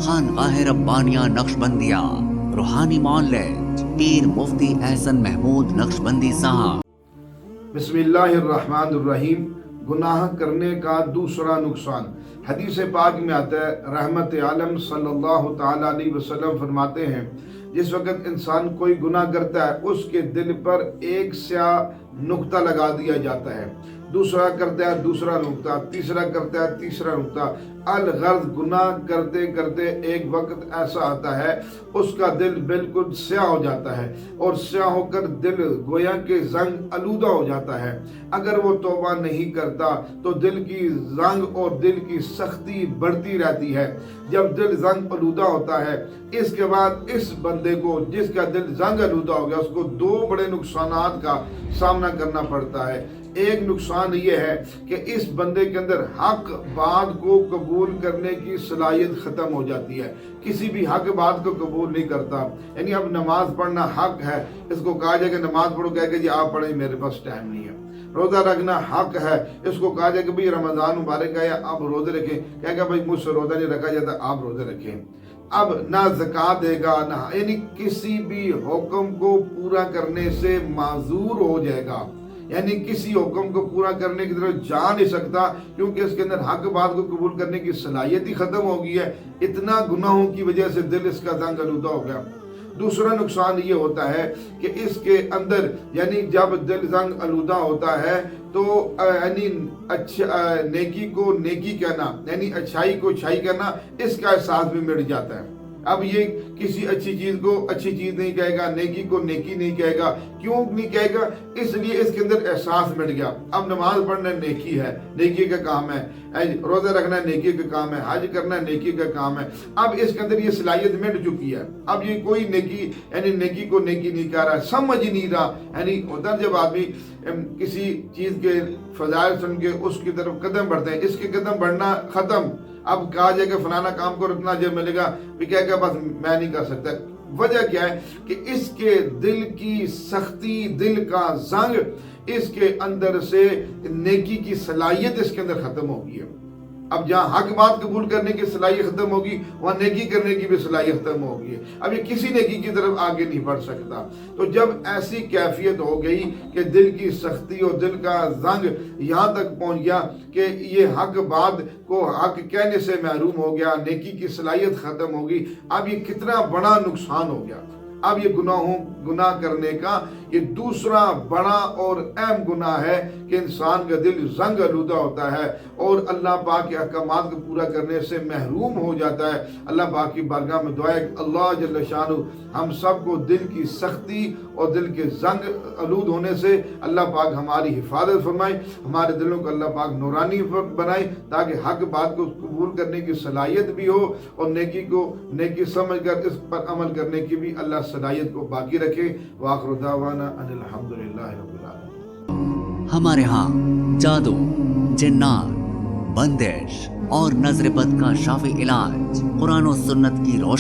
خانقاہ ربانیہ نقشبندیہ روحانی معلج پیر مفتی احسن محمود نقشبندی صاحب۔ بسم اللہ الرحمن الرحیم۔ گناہ کرنے کا دوسرا نقصان، حدیث پاک میں آتا ہے، رحمت عالم صلی اللہ تعالیٰ علیہ وسلم فرماتے ہیں جس وقت انسان کوئی گناہ کرتا ہے اس کے دل پر ایک سیاہ نقطہ لگا دیا جاتا ہے، دوسرا کرتا ہے دوسرا نقطہ، تیسرا کرتا ہے تیسرا نقطہ۔ الغرض گناہ کرتے کرتے ایک وقت ایسا آتا ہے اس کا دل بالکل سیاہ ہو جاتا ہے، اور سیاہ ہو کر دل گویا کہ زنگ آلودہ ہو جاتا ہے۔ اگر وہ توبہ نہیں کرتا تو دل کی زنگ اور دل کی سختی بڑھتی رہتی ہے۔ جب دل زنگ آلودہ ہوتا ہے اس کے بعد اس بندے کو جس کا دل زنگ آلودہ ہو گیا اس کو دو بڑے نقصانات کا سامنا کرنا پڑتا ہے۔ ایک نقصان یہ ہے کہ اس بندے کے اندر حق بات کو قبول کرنے کی صلاحیت ختم ہو جاتی ہے، کسی بھی حق بات کو قبول نہیں کرتا۔ یعنی اب نماز پڑھنا حق ہے، اس کو کہا جائے کہ نماز پڑھو، کہے کہ جی آپ پڑھیں میرے پاس ٹائم نہیں ہے۔ روزہ رکھنا حق ہے، اس کو کہا جائے کہ بھئی رمضان مبارک ہے آپ روزے رکھیں، کہے کہ بھئی مجھ سے روزہ نہیں رکھا جاتا آپ روزے رکھیں۔ اب نہ زکوٰۃ دے گا نہ، یعنی کسی بھی حکم کو پورا کرنے سے معذور ہو جائے گا، یعنی کسی حکم کو پورا کرنے کی طرف جا نہیں سکتا کیونکہ اس کے اندر حق بات کو قبول کرنے کی صلاحیت ہی ختم ہو گئی ہے۔ اتنا گناہوں کی وجہ سے دل اس کا زنگ آلودہ ہو گیا۔ دوسرا نقصان یہ ہوتا ہے کہ اس کے اندر یعنی جب دل زنگ آلودہ ہوتا ہے تو یعنی نیکی کو نیکی کہنا، یعنی اچھائی کو اچھائی کرنا، اس کا احساس بھی مٹ جاتا ہے۔ اب یہ کسی اچھی چیز کو اچھی چیز نہیں کہے گا، نیکی کو نیکی نہیں کہے گا۔ کیوں نہیں کہے گا؟ اس لیے اس کے اندر احساس مٹ گیا۔ اب نماز پڑھنا نیکی ہے، نیکی کا کام ہے، روزہ رکھنا نیکی کا کام ہے، حج کرنا نیکی کا کام ہے۔ اب اس کے اندر یہ صلاحیت مٹ چکی ہے، اب یہ کوئی نیکی یعنی نیکی کو نیکی نہیں کہہ رہا، سمجھ ہی نہیں رہا۔ یعنی ہوتا جب آدمی کسی چیز کے فضائل سن کے اس کی طرف قدم بڑھتے ہیں، اس کے قدم بڑھنا ختم۔ اب کہا جائے کہ فلانا کام کو اتنا جب ملے گا بھی کہے گا بس میں نہیں کر سکتا۔ وجہ کیا ہے کہ اس کے دل کی سختی، دل کا زنگ، اس کے اندر سے نیکی کی صلاحیت اس کے اندر ختم ہو گئی ہے۔ اب جہاں حق بات قبول کرنے کی صلاحیت ختم ہوگی وہاں نیکی کرنے کی بھی صلاحیت ختم ہوگی ہے۔ اب یہ کسی نیکی کی طرف آگے نہیں بڑھ سکتا۔ تو جب ایسی کیفیت ہو گئی کہ دل کی سختی اور دل کا زنگ یہاں تک پہنچ گیا کہ یہ حق بات کو حق کہنے سے محروم ہو گیا، نیکی کی صلاحیت ختم ہوگی، اب یہ کتنا بڑا نقصان ہو گیا۔ اب یہ گناہ کرنے کا یہ دوسرا بڑا اور اہم گناہ ہے کہ انسان کا دل زنگ آلودہ ہوتا ہے اور اللہ پاک کے احکامات کو پورا کرنے سے محروم ہو جاتا ہے۔ اللہ پاک کی بارگاہ میں دعا ہے کہ اللہ جل شانہ ہم سب کو دل کی سختی اور دل کے زنگ آلود ہونے سے اللہ پاک ہماری حفاظت فرمائے، ہمارے دلوں کو اللہ پاک نورانی بنائے تاکہ حق بات کو قبول کرنے کی صلاحیت بھی ہو اور نیکی کو نیکی سمجھ کر اس پر عمل کرنے کی بھی اللہ صلاحیت کو باقی رکھے۔ وآخر دعوانا ان الحمدللہ رب العالمین۔ ہمارے ہاں جادو، جنات، بندش اور نظر بد کا شافی علاج قرآن و سنت کی روشنی